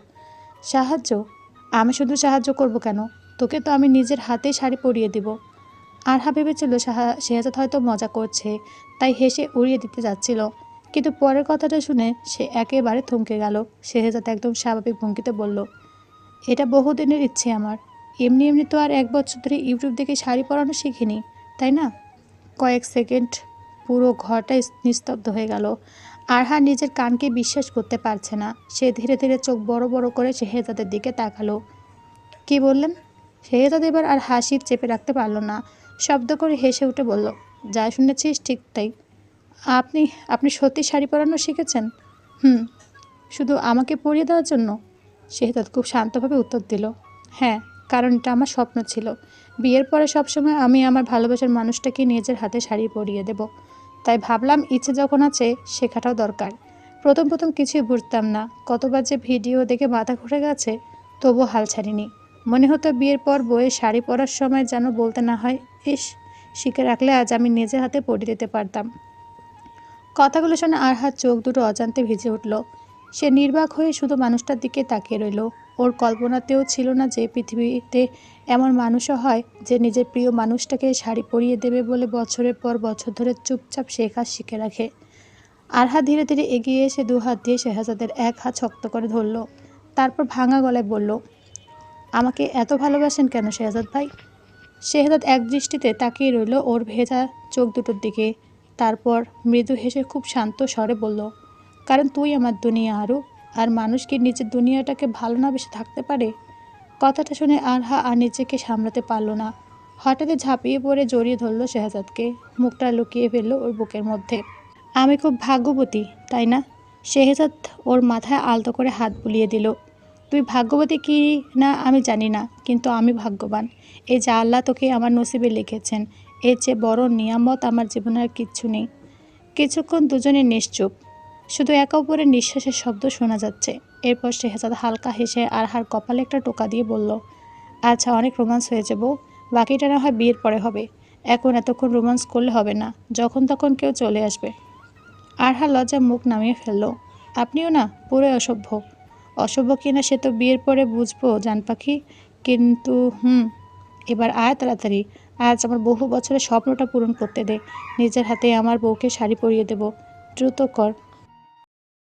সাহায্য? আমি শুধু সাহায্য করব কেন? তোকে তো আমি নিজের হাতেই শাড়ি পরিয়ে দিব। আরহা ভেবেছিল শেহজাদ হয়তো মজা করছে, তাই হেসে উড়িয়ে দিতে যাচ্ছিল, কিন্তু পরের কথাটা শুনে সে একেবারে থমকে গেল। শেহজাদ একদম স্বাভাবিক ভঙ্গিতে বলল, এটা বহুদিনের ইচ্ছে আমার। এমনি এমনি তো আর 1 বছর ধরে ইউটিউব দেখে শাড়ি পরানো শিখিনি, তাই না? কয়েক সেকেন্ড পুরো ঘরটা নিস্তব্ধ হয়ে গেল। আরহা নিজের কানকে বিশ্বাস করতে পারছে না। সে ধীরে ধীরে চোখ বড় বড় করে শেহজাদের দিকে তাকালো। কি বললেন? শেহজাদ এবার আর হাসি চেপে রাখতে পারল না। শব্দ করে হেসে উঠে বলল, যা শুনেছিস ঠিক তাই। আপনি আপনি সত্যি শাড়ি পরানো শিখেছেন? হুম। শুধু আমাকে পরিয়ে দেওয়ার জন্য? শেহজাদ খুব শান্তভাবে উত্তর দিল, হ্যাঁ, কারণ এটা আমার স্বপ্ন ছিল। বিয়ের পরে সবসময় আমি আমার ভালোবাসার মানুষটাকে নিজের হাতে শাড়ি পরিয়ে দেব। তাই ভাবলাম ইচ্ছে যখন আছে শেখাটাও দরকার। প্রথম প্রথম কিছুই বুঝতাম না, কতবার যে ভিডিও দেখে মাথা ঘুরে গেছে, তবুও হাল ছাড়িনি। মনে হতো বিয়ের পর বউয়ের শাড়ি পরার সময় যেন বলতে না হয়, ইস, শিখে রাখলে আজ আমি নিজের হাতে পরিয়ে দিতে পারতাম। কথাগুলো শুনে আরহার চোখ দুটো অজান্তে ভিজে উঠল। সে নির্বাক হয়ে শুধু মানুষটার দিকে তাকিয়ে রইল। ওর কল্পনাতেও ছিল না যে পৃথিবীতে এমন মানুষও হয় যে নিজের প্রিয় মানুষটাকে শাড়ি পরিয়ে দেবে বলে বছরের পর বছর ধরে চুপচাপ সে কাজ শিখে রাখে। আরহা ধীরে ধীরে এগিয়ে এসে দুহাত দিয়ে শেহজাদের এক হাত শক্ত করে ধরল। তারপর ভাঙা গলায় বলল, আমাকে এত ভালোবাসেন কেন শেহজাদ ভাই? শেহজাদ একদৃষ্টিতে তাকিয়ে রইল ওর ভেজা চোখ দুটোর দিকে। তারপর মৃদু হেসে খুব শান্ত স্বরে বলল, কারণ তুই আমার দুনিয়া আরু। আর মানুষ কি নিজের দুনিয়াটাকে ভালো না বেশি থাকতে পারে? কথাটা শুনে আরহা আর নিজেকে সামলাতে পারল না। হঠাৎই ঝাঁপিয়ে পড়ে জড়িয়ে ধরল শেহজাদকে, মুখটা লুকিয়ে ফেলল ওর বুকের মধ্যে। আমি খুব ভাগ্যবতী, তাই না? শেহজাদ ওর মাথায় আলতো করে হাত বুলিয়ে দিল। তুই ভাগ্যবতী কি না আমি জানি না, কিন্তু আমি ভাগ্যবান। এই যে আল্লাহ তোকে আমার নসিবে লিখেছেন, এর চেয়ে বড় নিয়ামত আমার জীবনে আর কিচ্ছু নেই। কিছুক্ষণ দুজনে নিশ্চুপ, শুধু একে অপরের নিঃশ্বাসের শব্দ শোনা যাচ্ছে। এরপর শেহজাদ হালকা হেসে আরহার কপালে একটা টোকা দিয়ে বলল, আচ্ছা, অনেক রোম্যান্স হয়েছে বউ, বাকিটা না হয় বিয়ের পরে হবে। এখন এতক্ষণ রোম্যান্স করলে হবে না, যখন তখন কেউ চলে আসবে। আরহা লজ্জা মুখ নামিয়ে ফেলল। আপনিও না, পুরো অসভ্য। অসভ্য কিনা সে তো বিয়ের পরে বুঝবো জান পাখি, কিন্তু এবার আয় তাড়াতাড়ি। আজ আমার বহু বছরের স্বপ্নটা পূরণ করতে দে। নিজের হাতে আমার বউকে শাড়ি পরিয়ে দেব। দ্রুত কর।